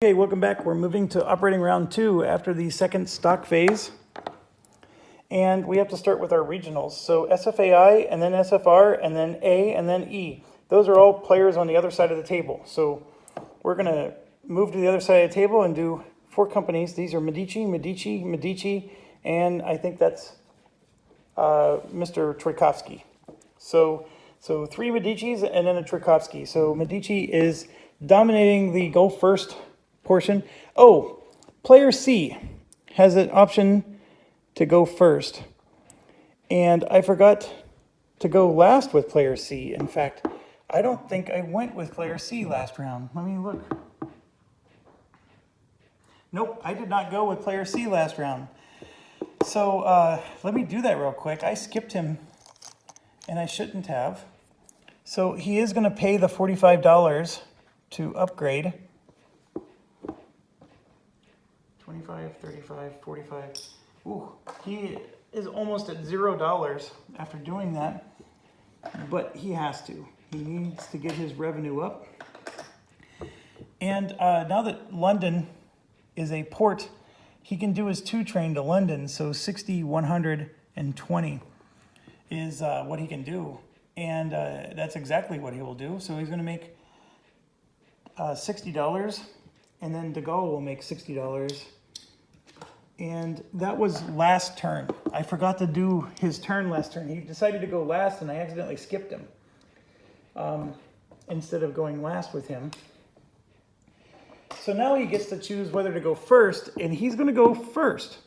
Okay, welcome back. We're moving to operating round 2 after the second stock phase. And we have to start with our regionals. So SFAI, and then SFR, and then A, and then E. Those are all players on the other side of the table. So we're going to move to the other side of the table and do 4 companies. These are Medici, and I think that's Mr. Tchaikovsky. So 3 Medicis and then a Tchaikovsky. So Medici is dominating the go first portion. Oh, player C has an option to go first. And I forgot to go last with player C. In fact, I don't think I went with player C last round. Let me look. Nope, I did not go with player C last round. So let me do that real quick. I skipped him, and I shouldn't have. So he is going to pay the $45 to upgrade. 25, 35, 45. Ooh, he is almost at $0 after doing that, but he has to. He needs to get his revenue up. And now that London is a port, he can do his 2 train to London, so 60, 120 is what he can do. And that's exactly what he will do. So he's going to make $60, and then De Gaulle will make $60. And that was last turn. I forgot to do his turn last turn. He decided to go last, and I accidentally skipped him instead of going last with him. So now he gets to choose whether to go first, and he's going to go first.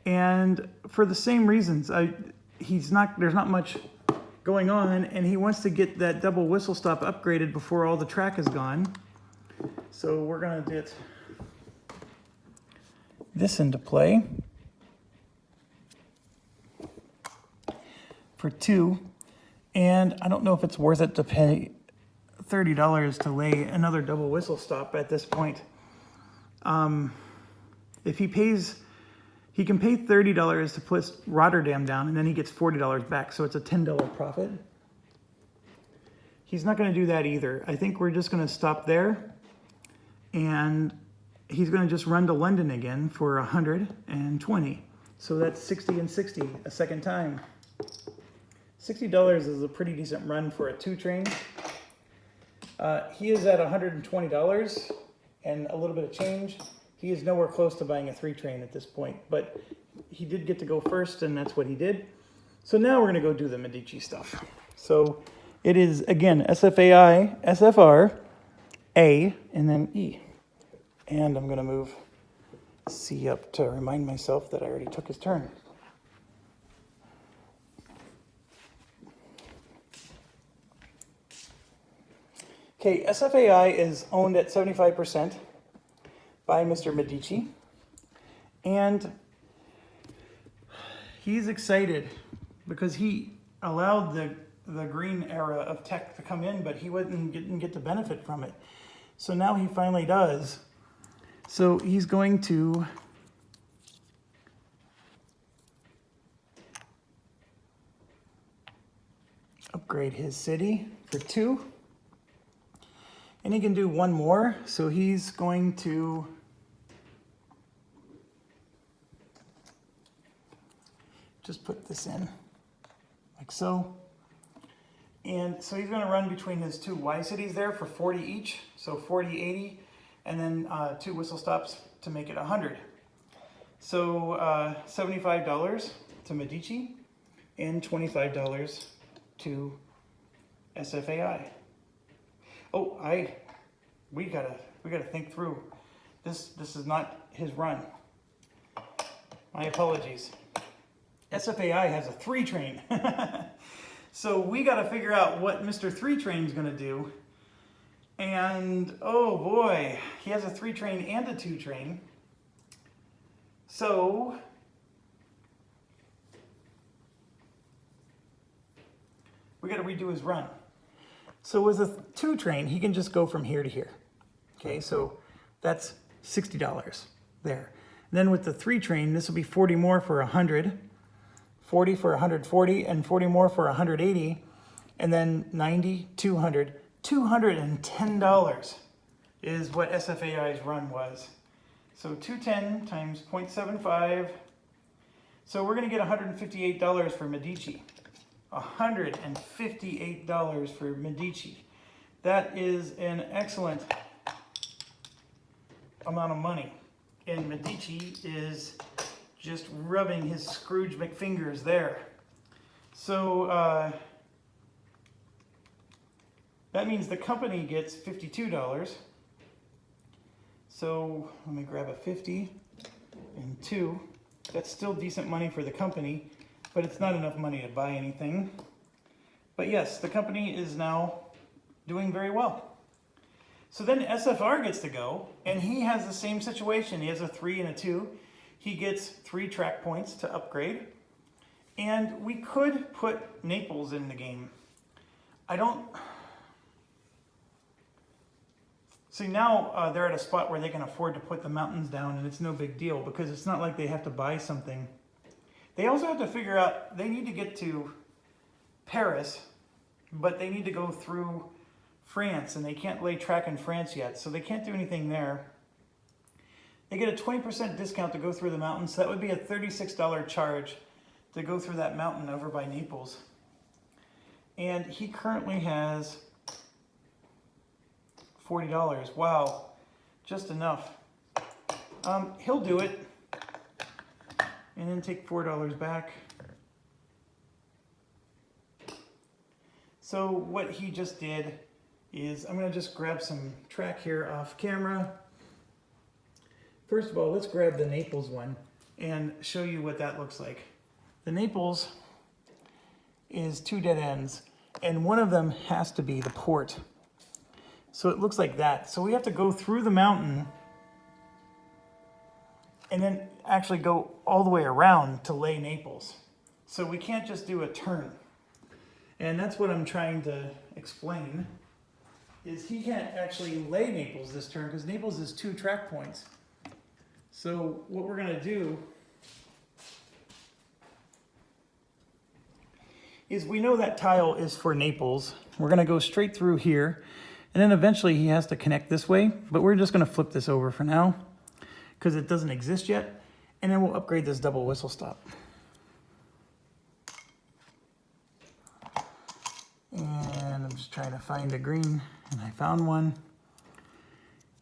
And for the same reasons, there's not much going on, and he wants to get that double whistle stop upgraded before all the track is gone. So we're going to get this into play for 2. And I don't know if it's worth it to pay $30 to lay another double whistle stop at this point. If he pays, he can pay $30 to put Rotterdam down, and then he gets $40 back, so it's a $10 profit. He's not going to do that either. I think we're just going to stop there, and he's going to just run to London again for 120. So that's 60 and 60 a second time. $60 is a pretty decent run for a 2 train. He is at $120 and a little bit of change. He is nowhere close to buying a 3 train at this point, but he did get to go first, and that's what he did. So now we're going to go do the Medici stuff. So it is, again, SFAI, SFR, A, and then E. And I'm going to move C up to remind myself that I already took his turn. Okay, SFAI is owned at 75% by Mr. Medici. And he's excited because he allowed the green era of tech to come in, but he didn't get to benefit from it. So now he finally does. So he's going to upgrade his city for 2. And he can do 1 more. So he's going to just put this in like so. And so he's going to run between his 2 Y cities there for 40 each. So 40, 80. And then 2 whistle stops to make it 100. So $75 to Medici and $25 to SFAI. Oh, we gotta think through. This is not his run. My apologies. SFAI has a 3 train. So we gotta figure out what Mr. 3 train's gonna do. And, oh boy, he has a 3 train and a 2 train. So, we got to redo his run. So with a 2 train, he can just go from here to here. Okay, so that's $60 there. And then with the 3 train, this will be 40 more for 100, 40 for 140, and 40 more for 180, and then 90, 200, $210 is what SFAI's run was. So 210 times 0.75. So we're going to get $158 for Medici. $158 for Medici. That is an excellent amount of money. And Medici is just rubbing his Scrooge McFingers there. So that means the company gets $52. So let me grab a 50 and 2. That's still decent money for the company, but it's not enough money to buy anything. But yes, the company is now doing very well. So then SFR gets to go, and he has the same situation. He has a 3 and a 2. He gets 3 track points to upgrade. And we could put Naples in the game. I don't... See, now they're at a spot where they can afford to put the mountains down, and it's no big deal because it's not like they have to buy something. They also have to figure out, they need to get to Paris, but they need to go through France, and they can't lay track in France yet, so they can't do anything there. They get a 20% discount to go through the mountains, so that would be a $36 charge to go through that mountain over by Naples. And he currently has $40. Wow, just enough. He'll do it and then take $4 back. So what he just did is, I'm going to just grab some track here off camera. First of all, let's grab the Naples one and show you what that looks like. The Naples is 2 dead ends, and one of them has to be the port. So it looks like that. So we have to go through the mountain and then actually go all the way around to lay Naples. So we can't just do a turn. And that's what I'm trying to explain, is he can't actually lay Naples this turn because Naples is 2 track points. So what we're gonna do is, we know that tile is for Naples. We're gonna go straight through here. And then eventually he has to connect this way, but we're just gonna flip this over for now because it doesn't exist yet. And then we'll upgrade this double whistle stop. And I'm just trying to find a green, and I found one.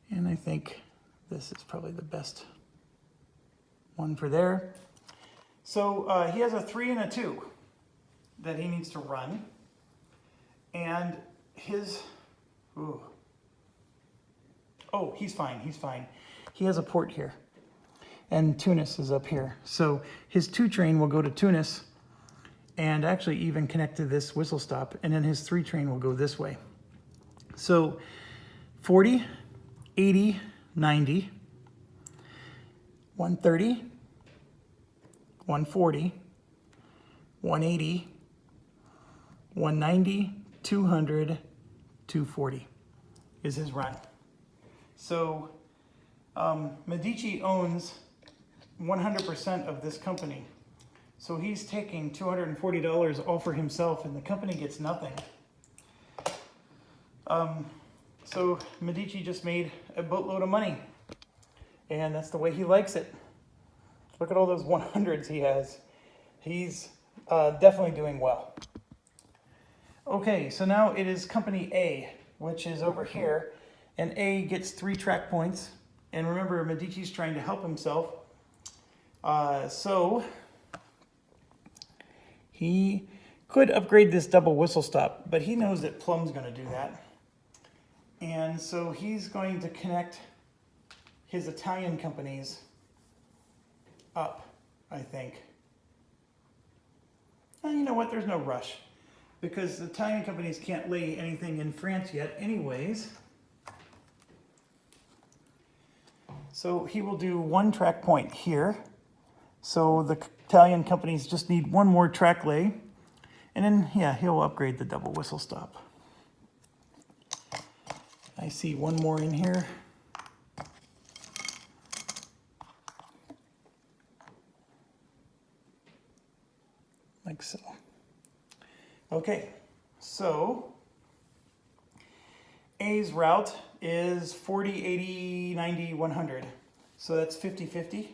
And I think this is probably the best one for there. So he has a 3 and a 2 that he needs to run. And his... Ooh. Oh, he's fine, he's fine. He has a port here. And Tunis is up here. So his 2 train will go to Tunis and actually even connect to this whistle stop. And then his 3 train will go this way. So 40, 80, 90, 130, 140, 180, 190, 200, 240 is his run. So Medici owns 100% of this company. So he's taking $240 all for himself, and the company gets nothing. So Medici just made a boatload of money, and that's the way he likes it. Look at all those 100s he has. He's definitely doing well. Okay, so now it is company A, which is over here, and A gets 3 track points. And remember, Medici's trying to help himself. So he could upgrade this double whistle stop, but he knows that Plum's going to do that. And so he's going to connect his Italian companies up, I think. And you know what? There's no rush, because the Italian companies can't lay anything in France yet anyways. So he will do 1 track point here. So the Italian companies just need 1 more track lay. And then, yeah, he'll upgrade the double whistle stop. I see 1 more in here. Like so. Okay, so A's route is 40, 80, 90, 100. So that's 50-50.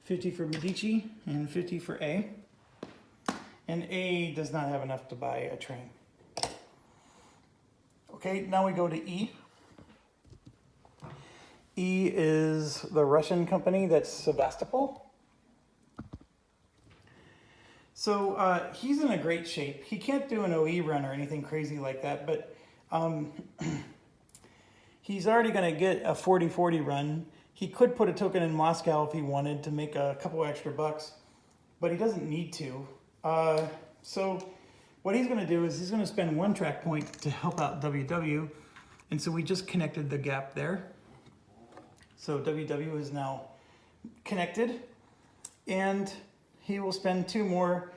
50 for Medici and 50 for A. And A does not have enough to buy a train. Okay, now we go to E. E is the Russian company that's Sevastopol. So he's in a great shape. He can't do an OE run or anything crazy like that, but he's already going to get a 40-40 run. He could put a token in Moscow if he wanted to make a couple extra bucks, but he doesn't need to. So what he's going to do is he's going to spend one track point to help out WW, and so we just connected the gap there. So WW is now connected, and he will spend 2 more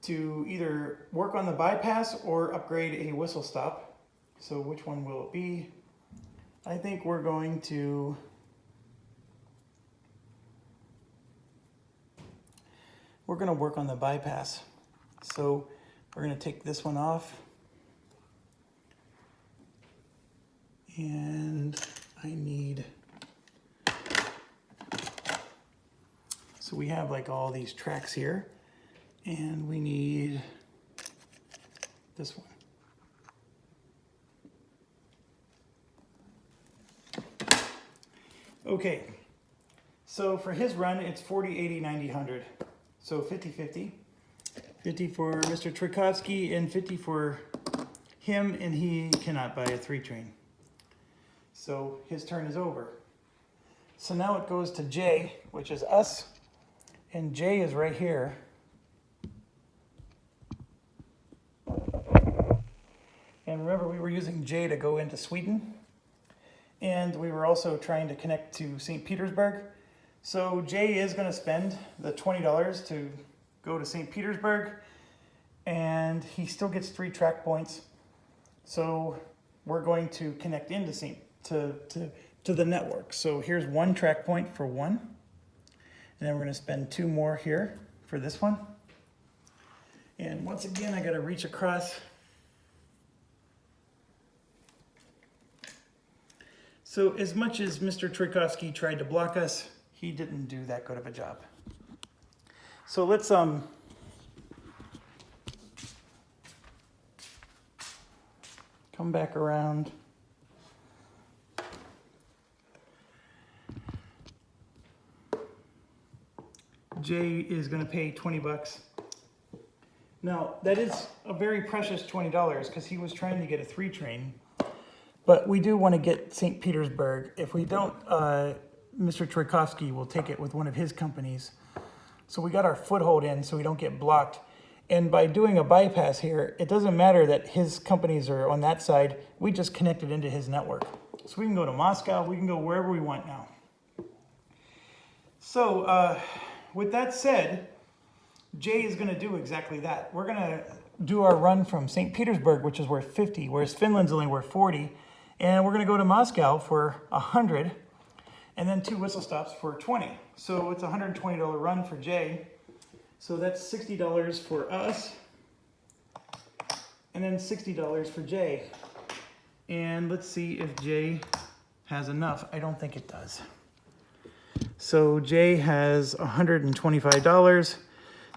to either work on the bypass or upgrade a whistle stop. So which one will it be? I think we're going to work on the bypass. So we're going to take this one off, and I need, so we have like all these tracks here, and we need this one. Okay, so for his run, it's 40, 80, 90, 100. So 50-50. 50 for Mr. Tchaikovsky and 50 for him, and he cannot buy a 3 train. So his turn is over. So now it goes to J, which is us, and J is right here. And remember, we were using J to go into Sweden, and we were also trying to connect to St. Petersburg. So J is going to spend the $20 to go to St. Petersburg, and he still gets 3 track points. So we're going to connect into to the network. So here's 1 track point for 1, and then we're going to spend 2 more here for this one. And once again, I got to reach across. So as much as Mr. Tchaikovsky tried to block us, he didn't do that good of a job. So let's come back around. Jay is going to pay 20 bucks. Now, that is a very precious $20 because he was trying to get a 3 train. But we do want to get St. Petersburg. If we don't, Mr. Tchaikovsky will take it with one of his companies. So we got our foothold in so we don't get blocked. And by doing a bypass here, it doesn't matter that his companies are on that side. We just connected into his network. So we can go to Moscow. We can go wherever we want now. So with that said, Jay is going to do exactly that. We're going to do our run from St. Petersburg, which is worth 50, whereas Finland's only worth 40. And we're going to go to Moscow for 100, and then 2 whistle stops for 20. So it's a $120 run for Jay. So that's $60 for us, and then $60 for Jay. And let's see if Jay has enough. I don't think it does. So Jay has $125,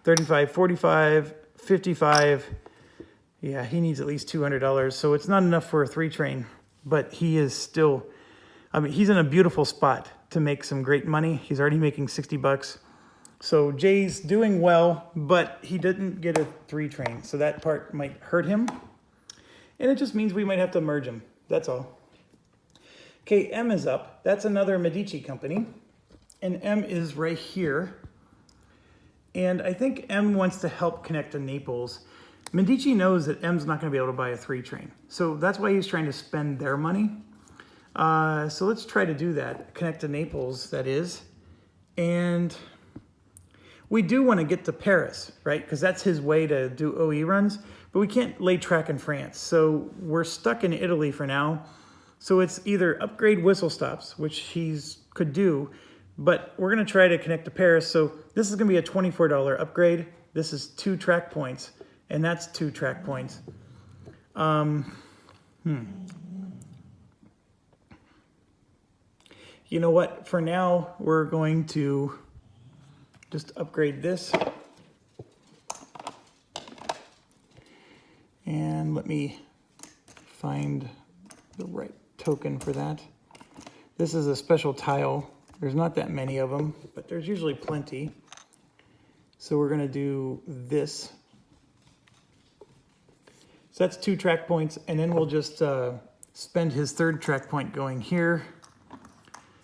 35, 45, 55. Yeah, he needs at least $200. So it's not enough for a 3 train, but he is still, I mean, he's in a beautiful spot to make some great money. He's already making 60 bucks. So Jay's doing well, but he didn't get a 3 train. So that part might hurt him. And it just means we might have to merge him. That's all. Okay, M is up. That's another Medici company. And M is right here. And I think M wants to help connect to Naples. Medici knows that M's not going to be able to buy a 3 train. So that's why he's trying to spend their money. So let's try to do that. Connect to Naples, that is. And we do want to get to Paris, right? Because that's his way to do OE runs. But we can't lay track in France. So we're stuck in Italy for now. So it's either upgrade whistle stops, which he's could do, but we're going to try to connect to Paris. So this is going to be a $24 upgrade. This is 2 track points, and that's 2 track points. You know what? For now, we're going to just upgrade this. And let me find the right token for that. This is a special tile. There's not that many of them, but there's usually plenty. So we're gonna do this. So that's 2 track points, and then we'll just spend his 3rd track point going here.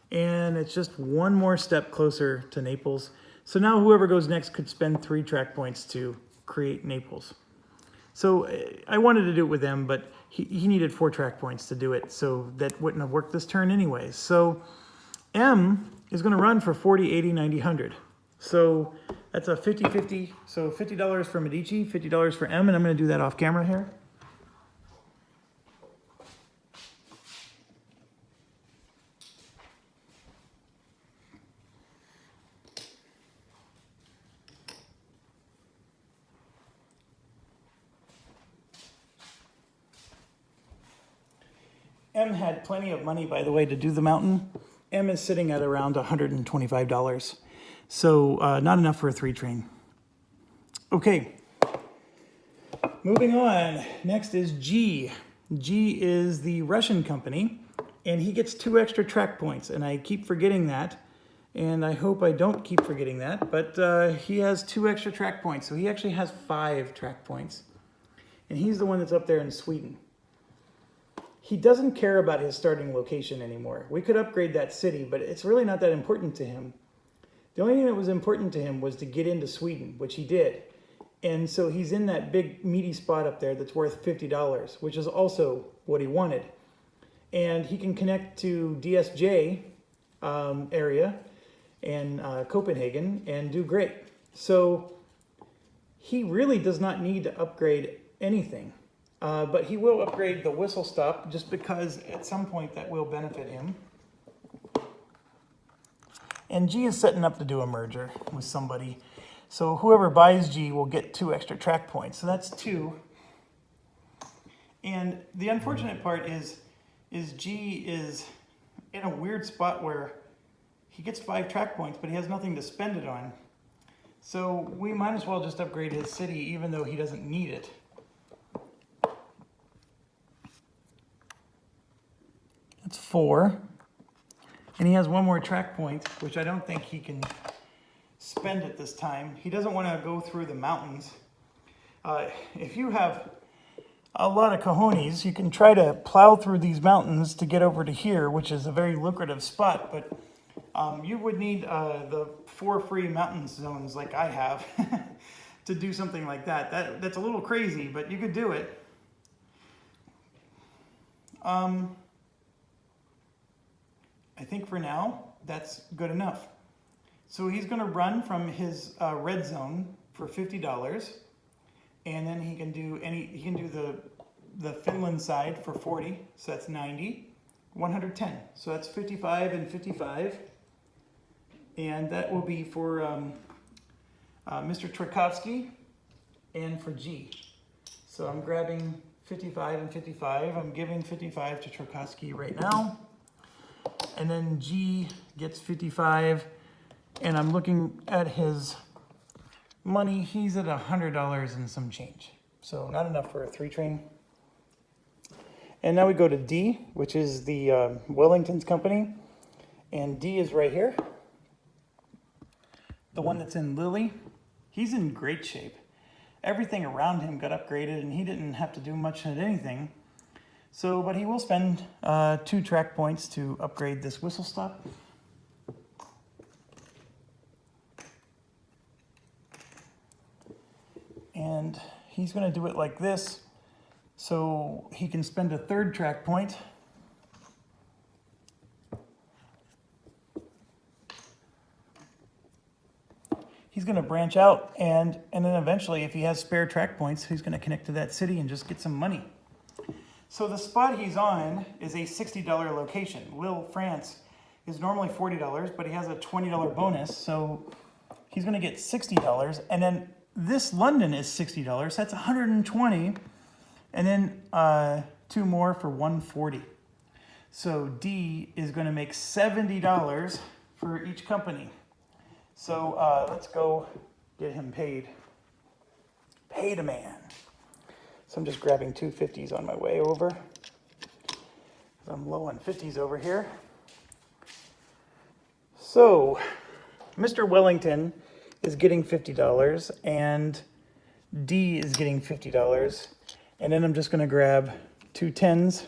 And it's just one more step closer to Naples. So now whoever goes next could spend 3 track points to create Naples. So I wanted to do it with M, but he needed 4 track points to do it, so that wouldn't have worked this turn anyways. So M is gonna run for 40, 80, 90, 100. So that's a 50-50, so $50 for Medici, $50 for M, and I'm gonna do that off camera here. M had plenty of money, by the way, to do the mountain. M is sitting at around $125. So not enough for a 3 train. Okay, moving on. Next is G. G is the Russian company, and he gets 2 extra track points, and I keep forgetting that, and I hope I don't keep forgetting that, but he has 2 extra track points, so he actually has 5 track points, and he's the one that's up there in Sweden. He doesn't care about his starting location anymore. We could upgrade that city, but it's really not that important to him. The only thing that was important to him was to get into Sweden, which he did. And so he's in that big meaty spot up there that's worth $50, which is also what he wanted. And he can connect to DSJ area and Copenhagen and do great. So he really does not need to upgrade anything. But he will upgrade the whistle stop just because at some point that will benefit him. And G is setting up to do a merger with somebody. So whoever buys G will get 2 extra track points. So that's 2. And the unfortunate part is G is in a weird spot where he gets 5 track points, but he has nothing to spend it on. So we might as well just upgrade his city even though he doesn't need it. That's 4. And he has 1 more track point, which I don't think he can spend at this time. He doesn't want to go through the mountains. If you have a lot of cojones, you can try to plow through these mountains to get over to here, which is a very lucrative spot, but you would need the 4 free mountain zones like I have to do something like that. That's a little crazy, but you could do it. I think for now, that's good enough. So he's going to run from his red zone for $50, and then he can do the Finland side for 40, so that's 90, 110. So that's 55 and 55, and that will be for Mr. Tchaikovsky and for G. So I'm grabbing 55 and 55. I'm giving 55 to Tchaikovsky right now. And then G gets 55, and I'm looking at his money. He's at $100 and some change. So not enough for a 3 train. And now we go to D, which is the Wellington's company. And D is right here. The one that's in Lily. He's in great shape. Everything around him got upgraded, and he didn't have to do much of anything. So, but he will spend 2 track points to upgrade this whistle stop. And he's going to do it like this, so he can spend a 3rd track point. He's going to branch out, and then eventually, if he has spare track points, he's going to connect to that city and just get some money. So the spot he's on is a $60 location. Lille, France is normally $40, but he has a $20 bonus, so he's going to get $60. And then this London is $60, that's $120, and then 2 more for $140. So D is going to make $70 for each company. So let's go get him paid. Pay the man. So I'm just grabbing 2 50s on my way over. I'm low on 50s over here. So Mr. Wellington is getting $50 and D is getting $50. And then I'm just going to grab 2 10s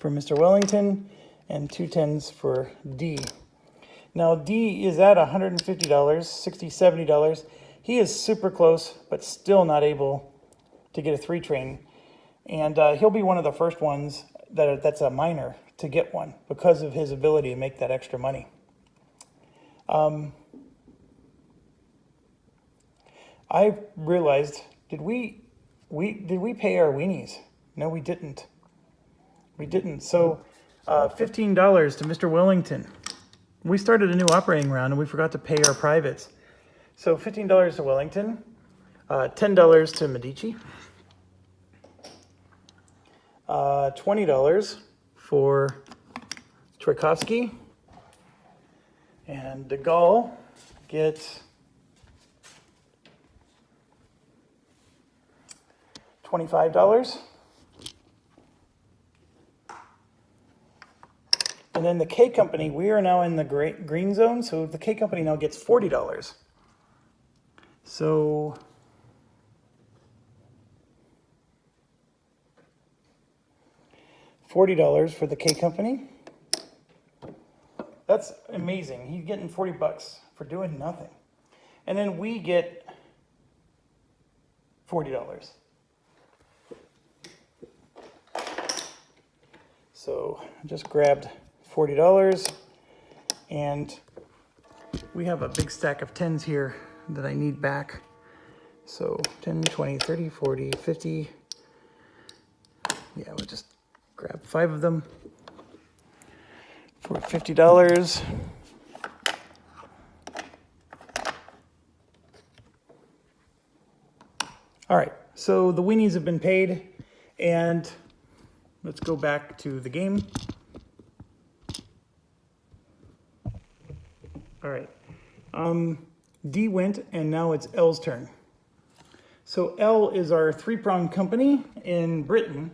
for Mr. Wellington and 2 10s for D. Now D is at $150, $60, $70. He is super close, but still not able to get a 3 train. And he'll be one of the first ones that's a minor to get one because of his ability to make that extra money. I realized, did we pay our weenies? No, we didn't. We didn't. So $15 to Mr. Wellington. We started a new operating round and we forgot to pay our privates. So $15 to Wellington, $10 to Medici, $20 for Tchaikovsky, and de Gaulle gets $25. And then the K Company, we are now in the green zone, so the K Company now gets $40. So $40 for the K Company. That's amazing. He's getting $40 for doing nothing. And then we get $40. So I just grabbed $40 and we have a big stack of 10s here that I need back. So 10, 20, 30, 40, 50. Yeah, we'll just grab 5 of them for $50. All right, so the weenies have been paid and let's go back to the game. All right, D went and now it's L's turn. So L is our 3-pronged company in Britain.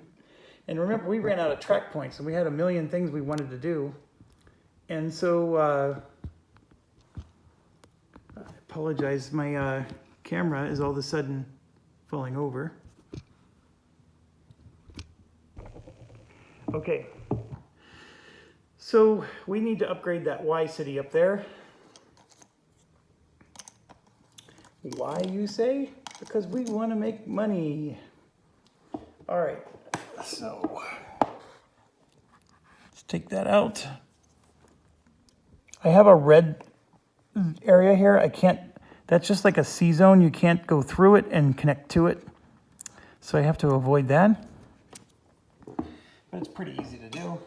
And remember, we ran out of track points and we had a million things we wanted to do. And so, I apologize, my camera is all of a sudden falling over. Okay, so we need to upgrade that Y city up there. Why, you say? Because we want to make money. All right, so let's take that out. I have a red area here. I can't, that's just like a C zone. You can't go through it and connect to it. So I have to avoid that. But it's pretty easy to do.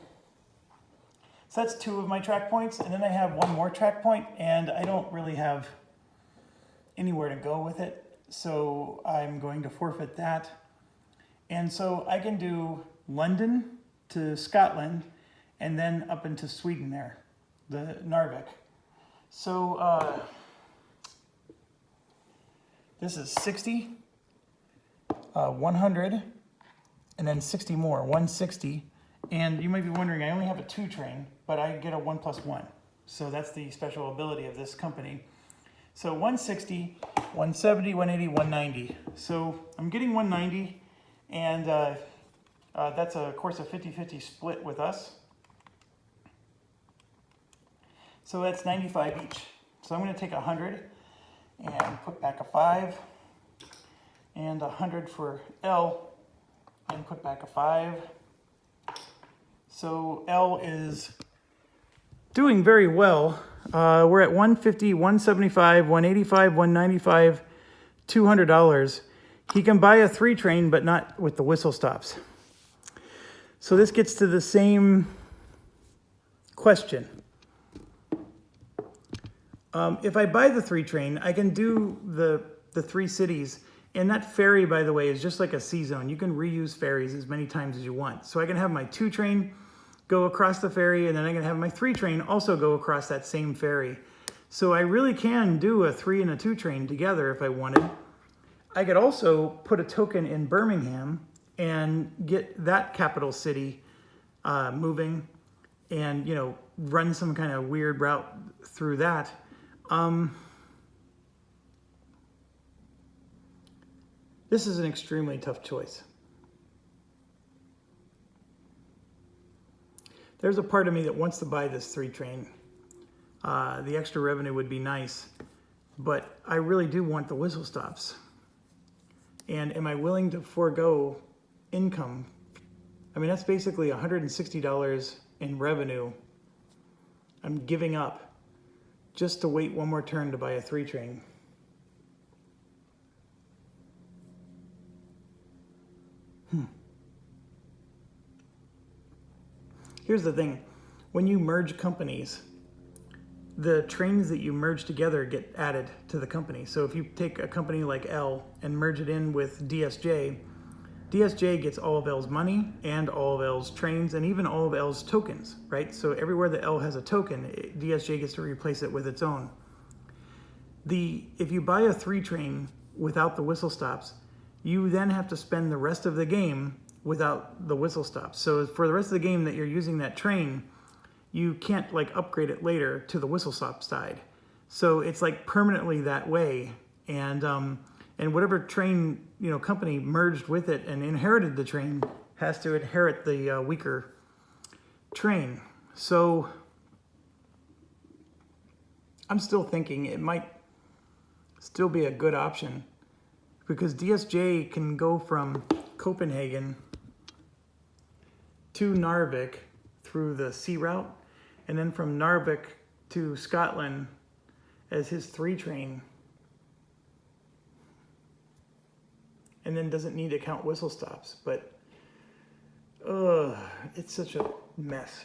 So that's 2 of my track points. And then I have 1 more track point and I don't really have anywhere to go with it. So I'm going to forfeit that. And so I can do London to Scotland and then up into Sweden there, the Narvik. So this is 60, 100, and then 60 more, 160. And you might be wondering, I only have a 2 train, but I get a 1+1. So that's the special ability of this company. So 160, 170, 180, 190. So I'm getting 190, and that's of course a 50-50 split with us. So that's 95 each. So I'm going to take 100 and put back a 5, and 100 for L, and put back a 5. So L is doing very well. We're at 150, 175, 185, 195, $200. He can buy a 3 train, but not with the whistle stops. So this gets to the same question. If I buy the 3 train, I can do the 3 cities. And that ferry, by the way, is just like a C zone. You can reuse ferries as many times as you want. So I can have my 2 train go across the ferry, and then I'm gonna have my 3 train also go across that same ferry. So I really can do a 3 and a 2 train together if I wanted. I could also put a token in Birmingham and get that capital city moving, and run some kind of weird route through that. This is an extremely tough choice. There's a part of me that wants to buy this 3 train. The extra revenue would be nice, but I really do want the whistle stops. And am I willing to forego income? I mean, that's basically $160 in revenue I'm giving up just to wait one more turn to buy a 3 train. Here's the thing. When you merge companies, the trains that you merge together get added to the company. So if you take a company like L and merge it in with DSJ, DSJ gets all of L's money and all of L's trains and even all of L's tokens, right? So everywhere that L has a token, DSJ gets to replace it with its own. If you buy a 3 train without the whistle stops, you then have to spend the rest of the game without the whistle stops. So for the rest of the game that you're using that train, you can't like upgrade it later to the whistle stop side. So it's like permanently that way. And whatever train company merged with it and inherited the train has to inherit the weaker train. So I'm still thinking it might still be a good option, because DSJ can go from Copenhagen to Narvik through the sea route, and then from Narvik to Scotland as his 3 train, and then doesn't need to count whistle stops. But it's such a mess.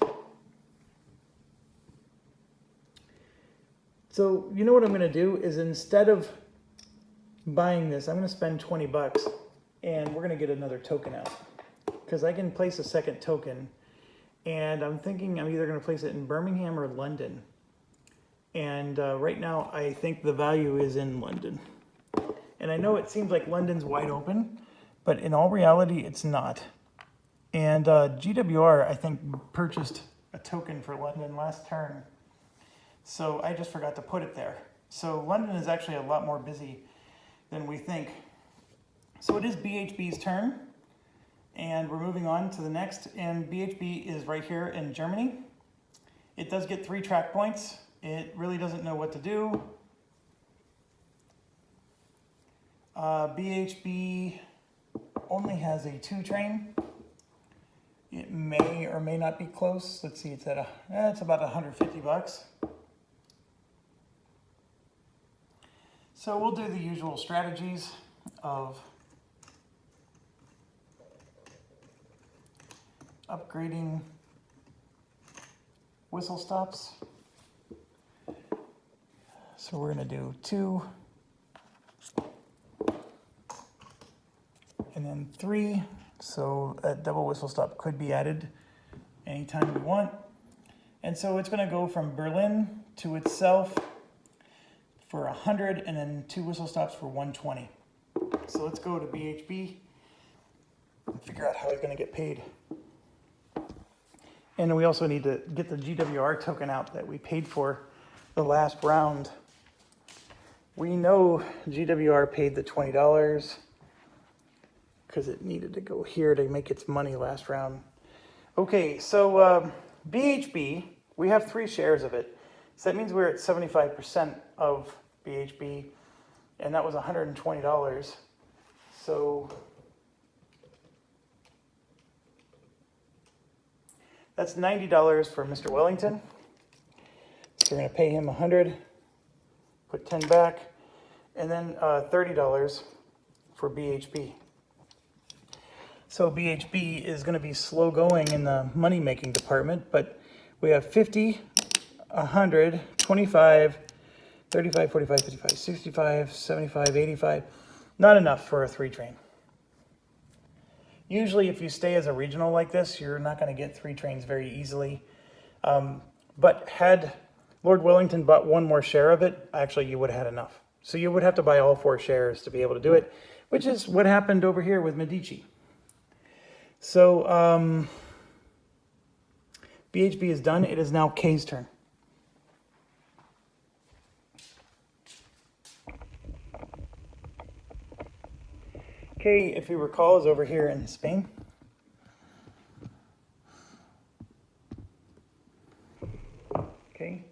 So you know what I'm going to do is, instead of buying this, I'm going to spend 20 bucks and we're going to get another token out, because I can place a second token, and I'm thinking I'm either going to place it in Birmingham or London. And right now I think the value is in London. And I know it seems like London's wide open, but in all reality it's not. And GWR, I think, purchased a token for London last turn. So I just forgot to put it there. So London is actually a lot more busy than we think. So it is BHB's turn, and we're moving on to the next. And BHB is right here in Germany. It does get 3 track points. It really doesn't know what to do. BHB only has a 2 train. It may or may not be close. Let's see, it's about 150 bucks. So we'll do the usual strategies of upgrading whistle stops. So we're going to do 2 and then 3. So a double whistle stop could be added anytime we want. And so it's going to go from Berlin to itself for 100, and then 2 whistle stops for 120. So let's go to BHB and figure out how he's going to get paid. And we also need to get the GWR token out that we paid for the last round. We know GWR paid the $20 because it needed to go here to make its money last round. Okay, so BHB, we have 3 shares of it. So that means we're at 75% of BHB, and that was $120. So that's $90 for Mr. Wellington. So we're going to pay him $100, put 10 back, and then $30 for BHB. So BHB is going to be slow going in the money making department, but we have 50, 100, 25, 35, 45, 55, 65, 75, 85. Not enough for a 3 train. Usually if you stay as a regional like this, you're not going to get 3 trains very easily. But had Lord Wellington bought one more share of it, actually you would have had enough. So you would have to buy all 4 shares to be able to do it, which is what happened over here with Medici. So BHB is done. It is now K's turn. K, if you recall, is over here in Spain. Okay,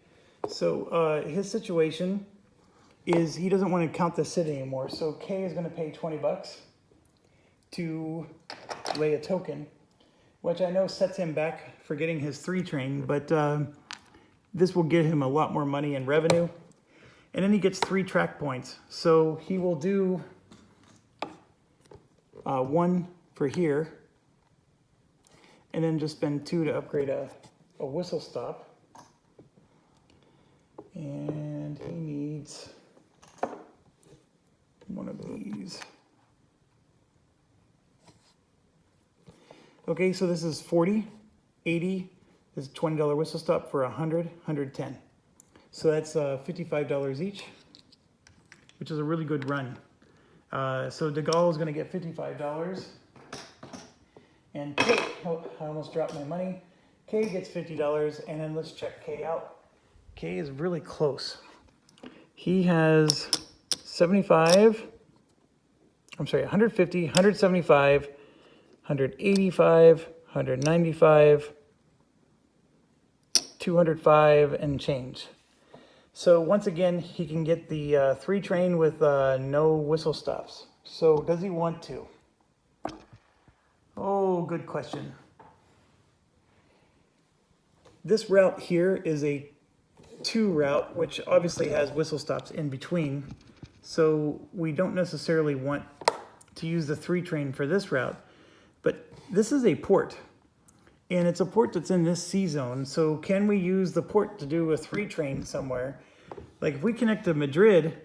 so his situation is he doesn't want to count the sit anymore. So K is going to pay 20 bucks to lay a token, which I know sets him back for getting his 3 train, but this will get him a lot more money in revenue. And then he gets 3 track points. So he will do 1 for here, and then just spend 2 to upgrade a whistle stop. And he needs one of these. Okay, so this is 40, 80, this is $20 whistle stop for 100, 110. So that's $55 each, which is a really good run. So De Gaulle is going to get $55. And K, oh, I almost dropped my money. K gets $50, and then let's check K out. K is really close. He has 75, I'm sorry, 150, 175, 185, 195, 205 and change. So once again, he can get the 3 train with no whistle stops. So does he want to? Oh, good question. This route here is a 2 route, which obviously has whistle stops in between. So we don't necessarily want to use the 3 train for this route. But this is a port, and it's a port that's in this C zone. So can we use the port to do a 3 train somewhere? Like if we connect to Madrid,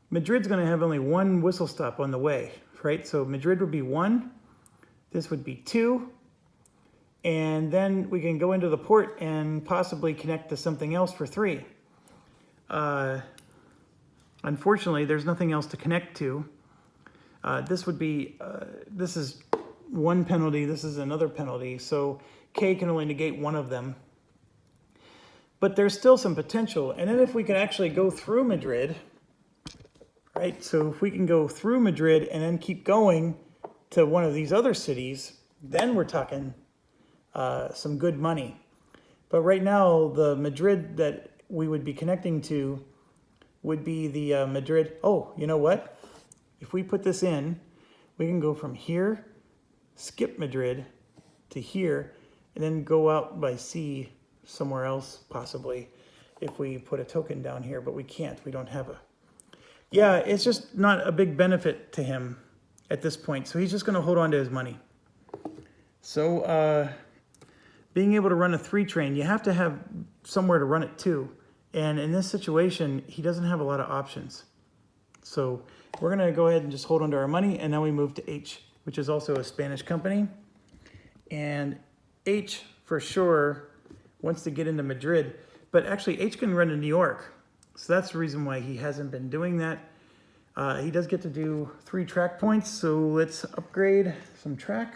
Madrid's going to have only 1 whistle stop on the way, right? So Madrid would be 1, this would be 2, and then we can go into the port and possibly connect to something else for 3. Unfortunately, there's nothing else to connect to. This would be, this is 1 penalty, this is another penalty, so K can only negate 1 of them. But there's still some potential. And then if we can actually go through Madrid, right? So if we can go through Madrid and then keep going to one of these other cities, then we're talking some good money. But right now, the Madrid that we would be connecting to would be the Madrid. Oh, you know what? If we put this in, we can go from here, skip Madrid to here, and then go out by sea somewhere else, possibly, if we put a token down here, but we can't. We don't have a... Yeah, it's just not a big benefit to him at this point, so he's just going to hold on to his money. So, being able to run a 3 train, you have to have somewhere to run it to. And in this situation, he doesn't have a lot of options. So we're going to go ahead and just hold on to our money, and now we move to H, which is also a Spanish company. And H, for sure, wants to get into Madrid, but actually H can run to New York. So that's the reason why he hasn't been doing that. He does get to do 3 track points, so let's upgrade some track.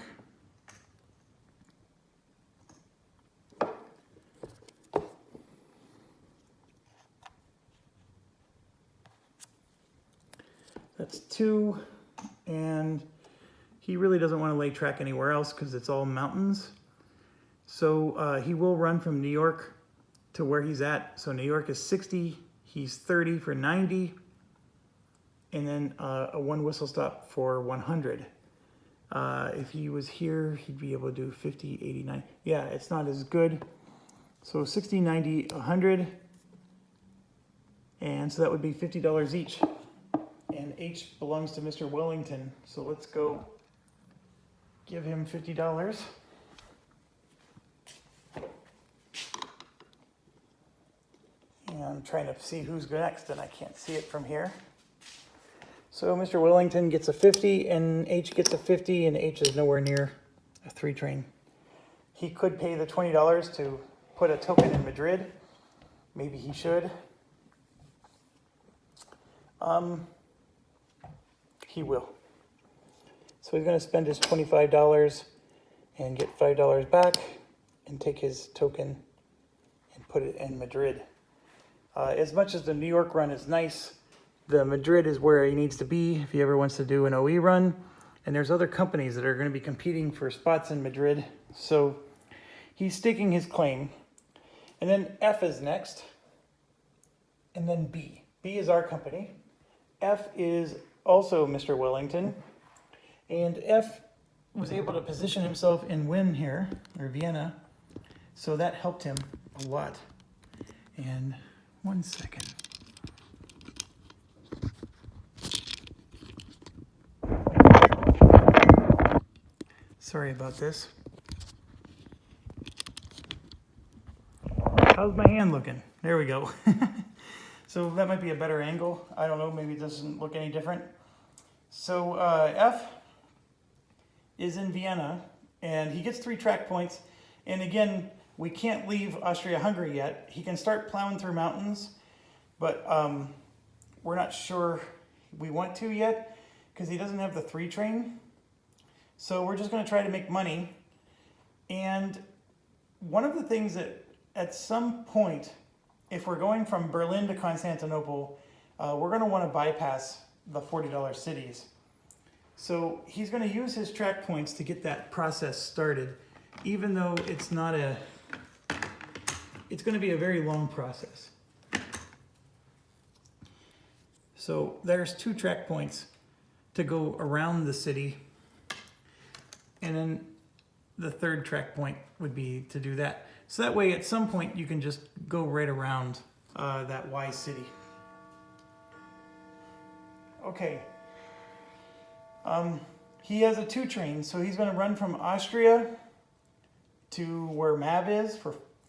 That's 2, and he really doesn't want to lay track anywhere else because it's all mountains. So he will run from New York to where he's at. So New York is 60, he's 30 for 90, and then a 1 whistle stop for 100. If he was here, he'd be able to do 50, 80, 90. Yeah, it's not as good. So 60, 90, 100, and so that would be $50 each. And H belongs to Mr. Wellington, so let's go give him $50. And I'm trying to see who's next, and I can't see it from here. So Mr. Wellington gets a 50 and H gets a 50, and H is nowhere near a 3 train. He could pay the $20 to put a token in Madrid. Maybe he should. He will. So he's going to spend his $25 and get $5 back and take his token and put it in Madrid. As much as the New York run is nice, the Madrid is where he needs to be if he ever wants to do an OE run. And there's other companies that are going to be competing for spots in Madrid. So he's staking his claim. And then F is next. And then B. B is our company. F is also Mr. Wellington. And F was able to position himself in Wien here, or Vienna. So that helped him a lot. And 1 second. Sorry about this. How's my hand looking? There we go. So that might be a better angle. I don't know, maybe it doesn't look any different. So F is in Vienna, and he gets 3 track points. And again, we can't leave Austria-Hungary yet. He can start plowing through mountains, but we're not sure we want to yet because he doesn't have the 3 train. So we're just going to try to make money. And one of the things that at some point, if we're going from Berlin to Constantinople, we're going to want to bypass the $40 cities. So he's going to use his track points to get that process started, even though it's not it's going to be a very long process. So there's 2 track points to go around the city. And then the 3rd track point would be to do that. So that way, at some point, you can just go right around that Y city. Okay. He has a 2 train, so he's going to run from Austria to where Mav is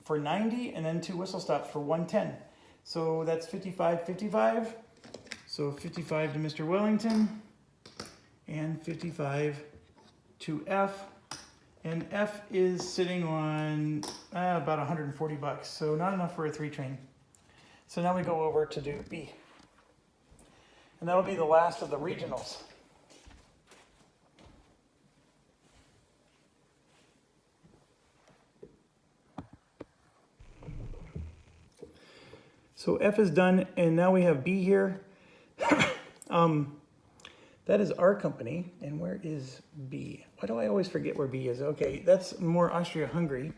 for 90, and then 2 whistle stops for 110. So that's 55, 55. So 55 to Mr. Wellington, and 55 to F. And F is sitting on about 140 bucks, so not enough for a 3 train. So now we go over to do B. And that'll be the last of the regionals. So F is done, and now we have B here. That is our company, and where is B? Why do I always forget where B is? Okay, that's more Austria-Hungary.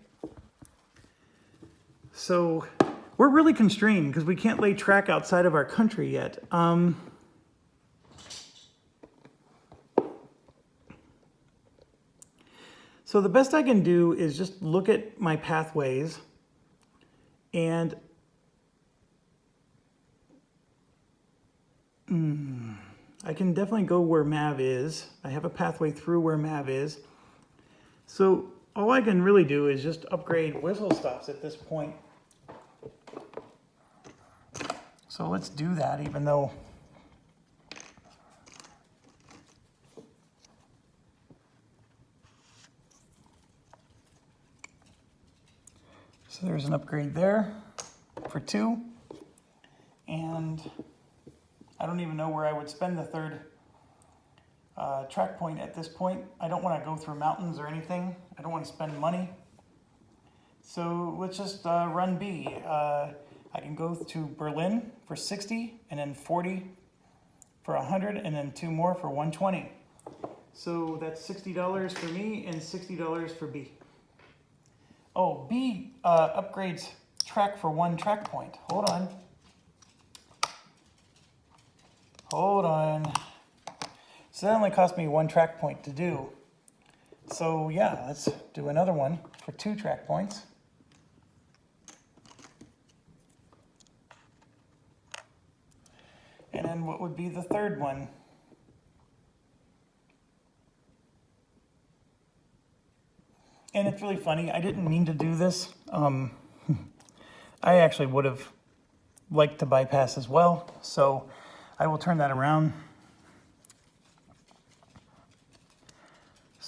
So we're really constrained because we can't lay track outside of our country yet. So the best I can do is just look at my pathways and I can definitely go where Mav is. I have a pathway through where Mav is. So all I can really do is just upgrade whistle stops at this point. So let's do that, even though so there's an upgrade there for 2. And I don't even know where I would spend the 3rd track point at this point. I don't want to go through mountains or anything. I don't want to spend money. So let's just run B. I can go to Berlin for 60, and then 40 for 100, and then 2 more for 120. So that's $60 for me and $60 for B. Oh, B upgrades track for 1 track point. Hold on. Hold on. So that only cost me 1 track point to do. So yeah, let's do another one for 2 track points. And then what would be the 3rd one? And it's really funny, I didn't mean to do this. I actually would have liked to bypass as well, so I will turn that around.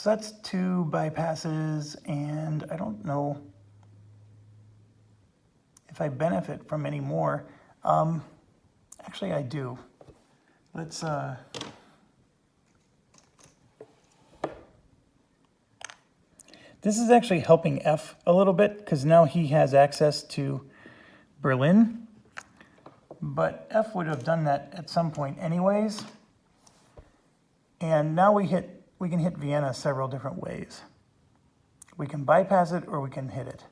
So that's 2 bypasses, and I don't know if I benefit from any more. Actually, I do. Let's this is actually helping F a little bit because now he has access to Berlin, but F would have done that at some point anyways. And now we can hit Vienna several different ways. We can bypass it or we can hit it.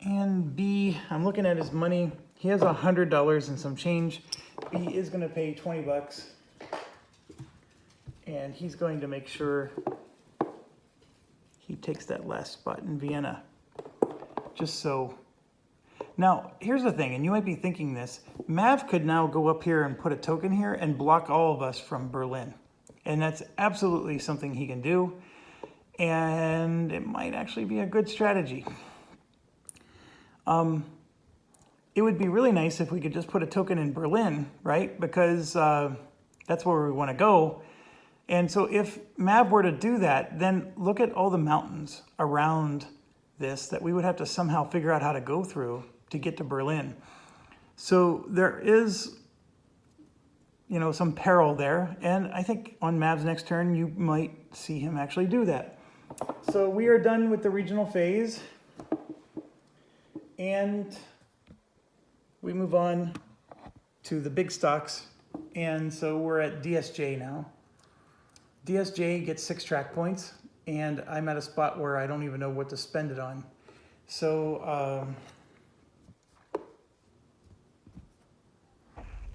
And B, I'm looking at his money. He has $100 and some change. B is going to pay 20 bucks. And he's going to make sure he takes that last spot in Vienna. Just so. Now, here's the thing, and you might be thinking this. Mav could now go up here and put a token here and block all of us from Berlin. And that's absolutely something he can do. And it might actually be a good strategy. It would be really nice if we could just put a token in Berlin, right? Because that's where we want to go. And so if Mav were to do that, then look at all the mountains around this that we would have to somehow figure out how to go through to get to Berlin. So there is, you know, some peril there. And I think on Mav's next turn, you might see him actually do that. So we are done with the regional phase. And we move on to the big stocks. And so we're at DSJ now. DSJ gets 6 track points, and I'm at a spot where I don't even know what to spend it on. So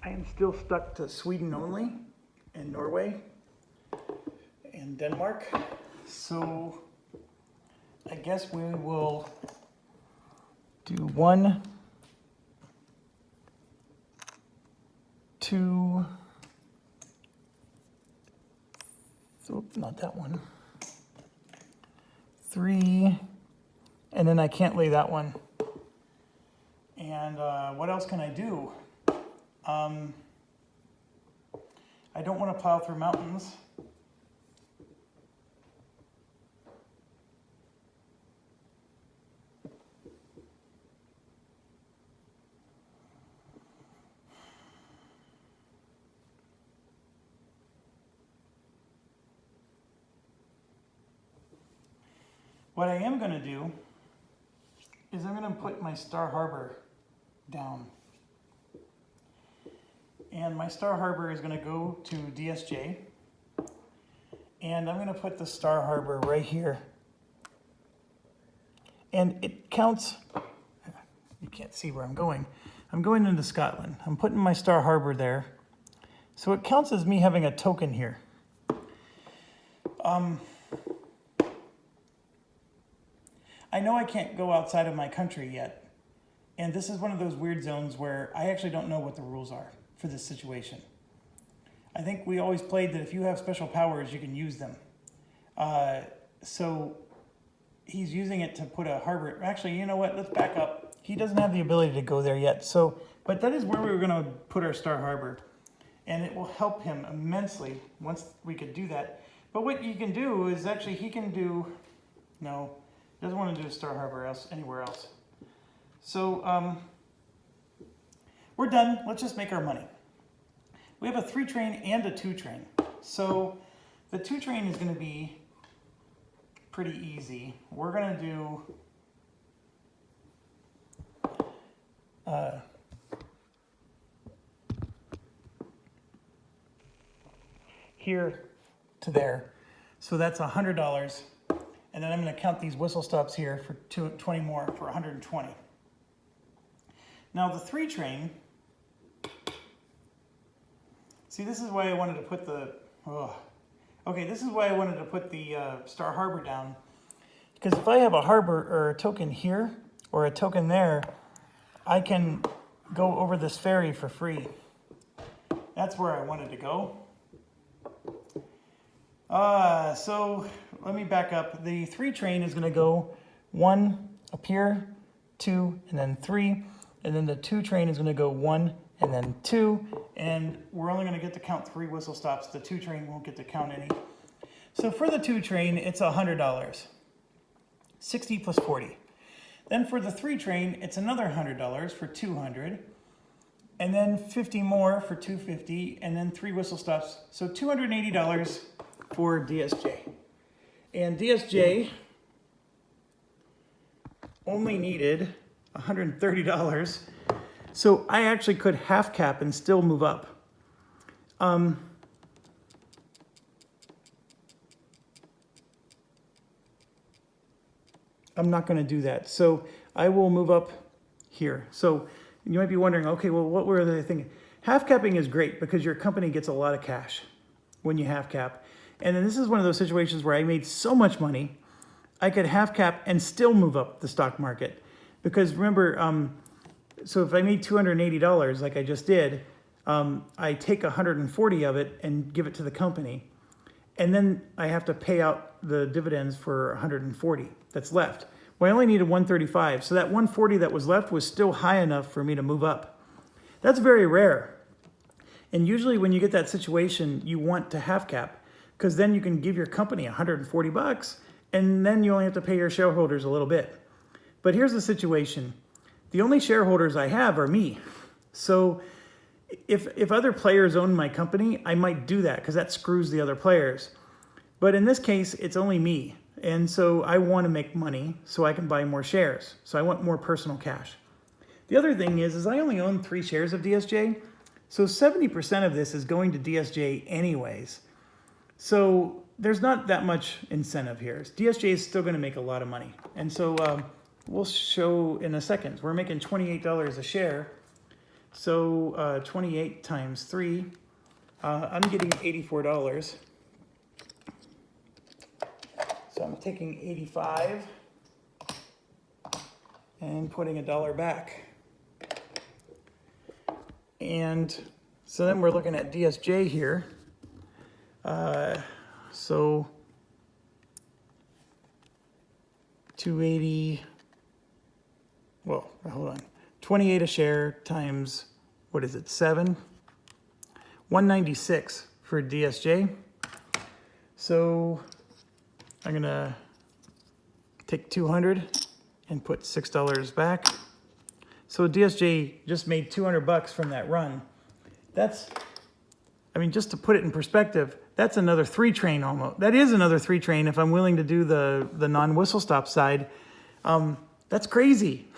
I am still stuck to Sweden only, and Norway, and Denmark. So I guess we will do 1, 2, so not that one, 3, and then I can't lay that one. And what else can I do? I don't want to plow through mountains. What I am going to do is I'm going to put my Star Harbor down. And my Star Harbor is going to go to DSJ. And I'm going to put the Star Harbor right here. And it counts, you can't see where I'm going. I'm going into Scotland. I'm putting my Star Harbor there. So it counts as me having a token here. I know I can't go outside of my country yet. And this is one of those weird zones where I actually don't know what the rules are for this situation. I think we always played that if you have special powers, you can use them. So he's using it to put a harbor. Actually, you know what? Let's back up. He doesn't have the ability to go there yet. So, but that is where we were going to put our Star Harbor. And it will help him immensely once we could do that. But what you can do is actually he can do, no, he doesn't want to do a Star Harbor anywhere else. So we're done. Let's just make our money. We have a 3 train and a 2 train. So the 2 train is going to be pretty easy. We're going to do here to there. So that's $100. And then I'm going to count these whistle stops here for 20 more for 120. Now the 3 train, see, this is why I wanted to put the, this is why I wanted to put the Star Harbor down. Because if I have a harbor or a token here or a token there, I can go over this ferry for free. That's where I wanted to go. So let me back up. The 3 train is going to go 1 up here, 2, and then 3. And then the 2 train is going to go 1 and then 2, and we're only going to get to count 3 whistle stops. The 2 train won't get to count any. So for the 2 train, it's $100, 60 plus 40. Then for the 3 train, it's another $100 for 200, and then 50 more for 250, and then 3 whistle stops. So $280 for DSJ. And DSJ only needed $130. So I actually could half cap and still move up. I'm not going to do that. So I will move up here. So you might be wondering, okay, well, what were they thinking? Half capping is great because your company gets a lot of cash when you half cap. And then this is one of those situations where I made so much money, I could half cap and still move up the stock market. Because remember, so if I made $280 like I just did, I take 140 of it and give it to the company. And then I have to pay out the dividends for 140 that's left. Well, I only needed 135. So that 140 that was left was still high enough for me to move up. That's very rare. And usually when you get that situation, you want to half cap because then you can give your company 140 bucks and then you only have to pay your shareholders a little bit. But here's the situation. The only shareholders I have are me. So if other players own my company, I might do that because that screws the other players. But in this case, it's only me. And so I want to make money so I can buy more shares. So I want more personal cash. The other thing is I only own 3 shares of DSJ. So 70% of this is going to DSJ anyways. So there's not that much incentive here. DSJ is still going to make a lot of money. And so we'll show in a second. We're making $28 a share. So 28 times 3, I'm getting $84. So I'm taking 85 and putting $1 back. And so then we're looking at DSJ here. So 280, well, hold on. 28 a share times, what is it, 7? 196 for DSJ. So I'm gonna take 200 and put $6 back. So DSJ just made 200 bucks from that run. That's, I mean, just to put it in perspective, that's another 3 train almost. That is another 3 train if I'm willing to do the non-whistle stop side. That's crazy.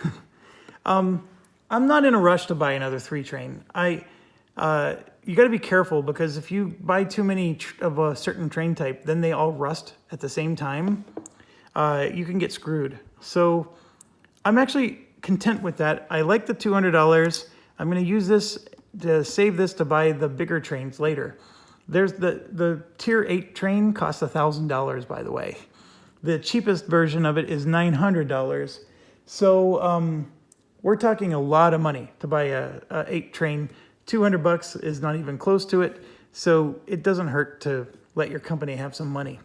I'm not in a rush to buy another 3 train. You got to be careful because if you buy too many of a certain train type, then they all rust at the same time. You can get screwed. So I'm actually content with that. I like the $200. I'm going to use this to save this to buy the bigger trains later. There's the tier 8 train costs $1,000, by the way. The cheapest version of it is $900. So we're talking a lot of money to buy a 8 train. 200 bucks is not even close to it. So it doesn't hurt to let your company have some money.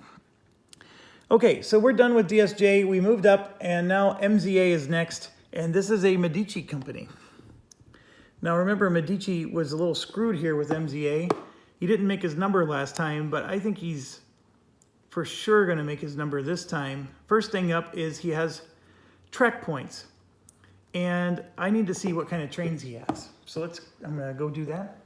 Okay, so we're done with DSJ. We moved up and now MZA is next. And this is a Medici company. Now remember, Medici was a little screwed here with MZA. He didn't make his number last time, but I think he's for sure going to make his number this time. First thing up is he has track points. And I need to see what kind of trains he has. So I'm going to go do that.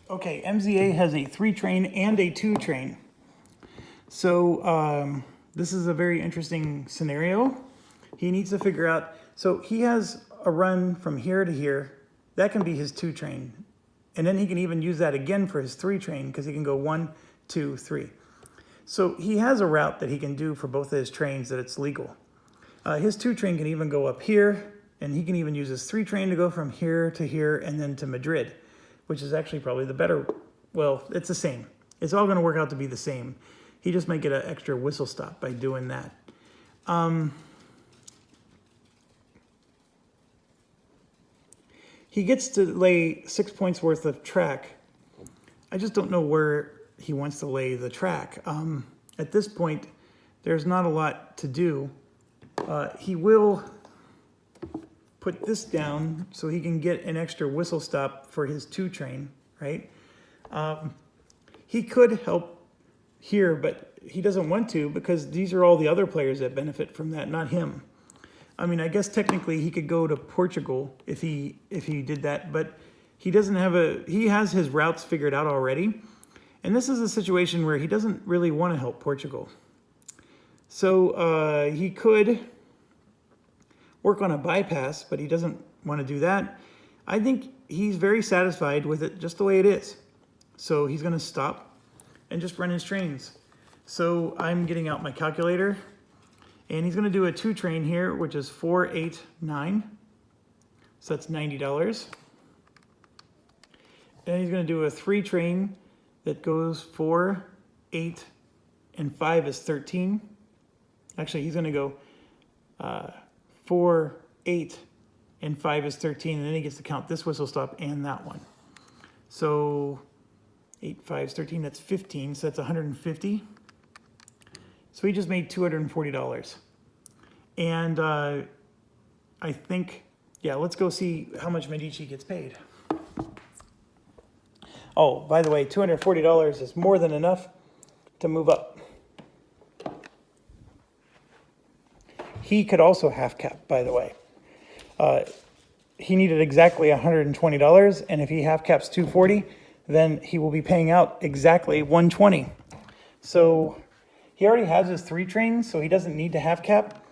Okay, MZA has a 3 train and a 2 train. So this is a very interesting scenario. He needs to figure out, so he has a run from here to here. That can be his 2 train. And then he can even use that again for his 3 train because he can go 1, 2, 3. So he has a route that he can do for both of his trains that it's legal. His 2 train can even go up here, and he can even use his 3 train to go from here to here and then to Madrid, which is actually probably the better, well, it's the same. It's all gonna work out to be the same. He just might get an extra whistle stop by doing that. He gets to lay 6 points worth of track I just don't know where he wants to lay the track. At this point, there's not a lot to do. He will put this down so he can get an extra whistle stop for his 2 train, right? He could help here, but he doesn't want to because these are all the other players that benefit from that, not him. I mean, I guess technically he could go to Portugal if he did that, but he doesn't have he has his routes figured out already. And this is a situation where he doesn't really want to help Portugal. So he could work on a bypass, but he doesn't want to do that. I think he's very satisfied with it just the way it is. So he's going to stop and just run his trains. So I'm getting out my calculator, and he's going to do a 2 train here, which is 4, 8, 9. So that's $90. Then he's going to do a 3 train that goes 4, 8, and 5 is 13. Actually, he's going to go 4, 8, and 5 is 13, and then he gets to count this whistle stop and that one. So 8, 5 is 13, that's 15, so that's 150. So he just made $240. And I think, yeah, let's go see how much Medici gets paid. Oh, by the way, $240 is more than enough to move up. He could also half cap, by the way. He needed exactly $120, and if he half caps $240, then he will be paying out exactly $120. So he already has his 3 trains, so he doesn't need to half cap.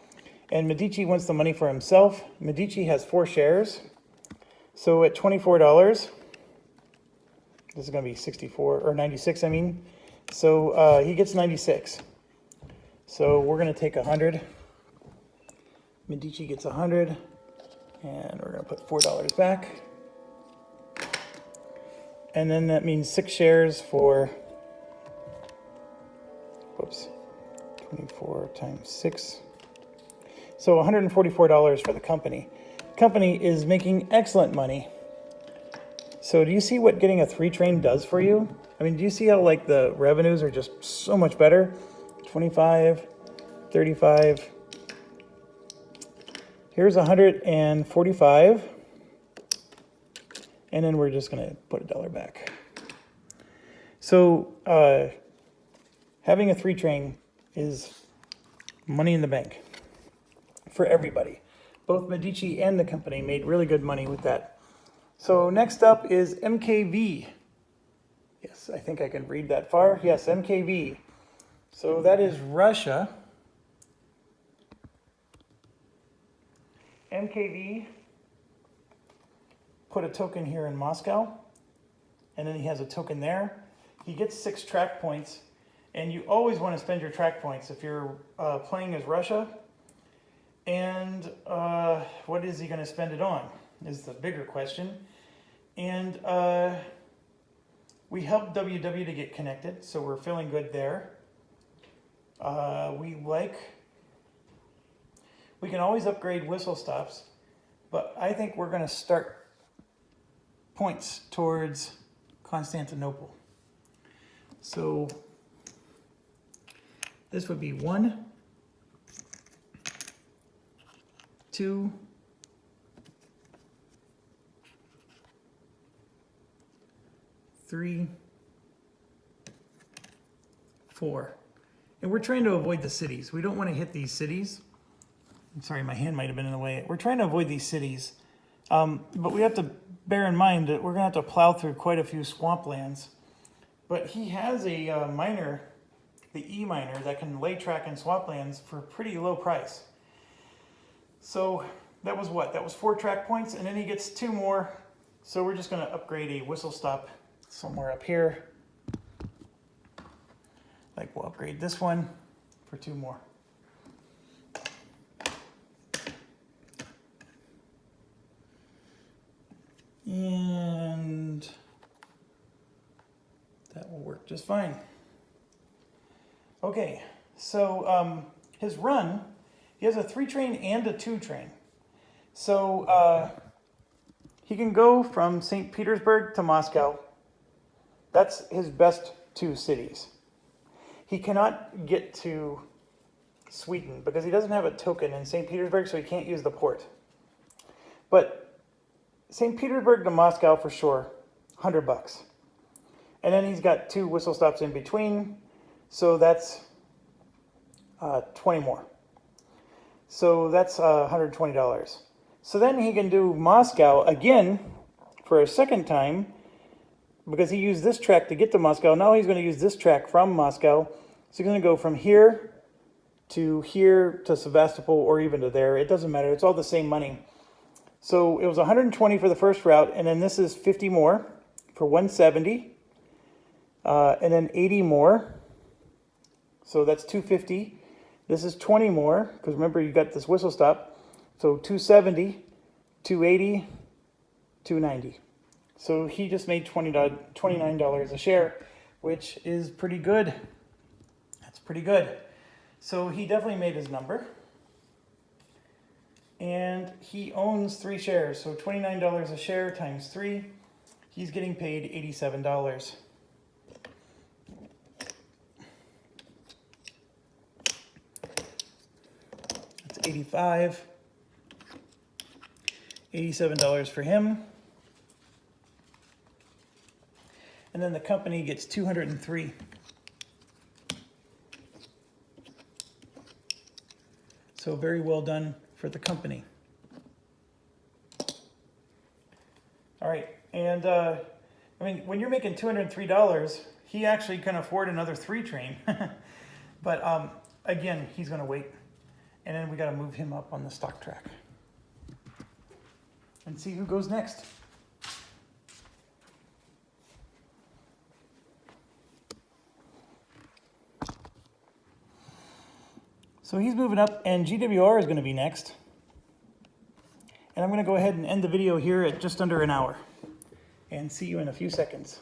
And Medici wants the money for himself. Medici has 4 shares. So at $24, this is going to be 64 or 96, I mean. So he gets 96. So we're going to take 100. Medici gets 100, and we're going to put $4 back. And then that means 6 shares for, whoops, 24 times 6. So $144 for the company. The company is making excellent money. So do you see what getting a 3 train does for you? I mean, do you see how like the revenues are just so much better? 25, 35. Here's 145. And then we're just going to put $1 back. So having a 3 train is money in the bank for everybody. Both Medici and the company made really good money with that. So next up is MKV. Yes, I think I can read that far. Yes, MKV. So that is Russia. MKV put a token here in Moscow, and then he has a token there. He gets 6 track points, and you always want to spend your track points if you're playing as Russia. And what is he going to spend it on is the bigger question. And we helped WW to get connected, so we're feeling good there. We can always upgrade whistle stops, but I think we're going to start points towards Constantinople. So this would be 1, 2, 3, 4. And we're trying to avoid the cities. We don't want to hit these cities. I'm sorry, my hand might have been in the way. We're trying to avoid these cities. But we have to bear in mind that we're going to have to plow through quite a few swamplands. But he has a miner, the E miner, that can lay track in swamplands for a pretty low price. So that was what? That was 4 track points, and then he gets 2 more. So we're just going to upgrade a whistle stop somewhere up here. Like we'll upgrade this one for 2 more. And that will work just fine. Okay, so his run, he has a 3 train and a 2 train. So he can go from St. Petersburg to Moscow. That's his best two cities. He cannot get to Sweden because he doesn't have a token in St. Petersburg, so he can't use the port. But St. Petersburg to Moscow for sure, $100. And then he's got 2 whistle stops in between, so that's 20 more. So that's $120. So then he can do Moscow again for a second time because he used this track to get to Moscow. Now he's going to use this track from Moscow. So he's going to go from here to Sevastopol or even to there. It doesn't matter. It's all the same money. So it was 120 for the first route, and then this is 50 more for 170, and then 80 more. So that's 250. This is 20 more because remember you got this whistle stop. So 270, 280, 290. So he just made $29 a share, which is pretty good. That's pretty good. So he definitely made his number. And he owns 3 shares. So $29 a share times 3. He's getting paid $87. That's 85. $87 for him. And then the company gets 203. So very well done for the company. All right, and I mean, when you're making $203, he actually can afford another 3 train. But again, he's gonna wait. And then we gotta move him up on the stock track and see who goes next. So he's moving up, and GWR is going to be next. And I'm going to go ahead and end the video here at just under an hour. And see you in a few seconds.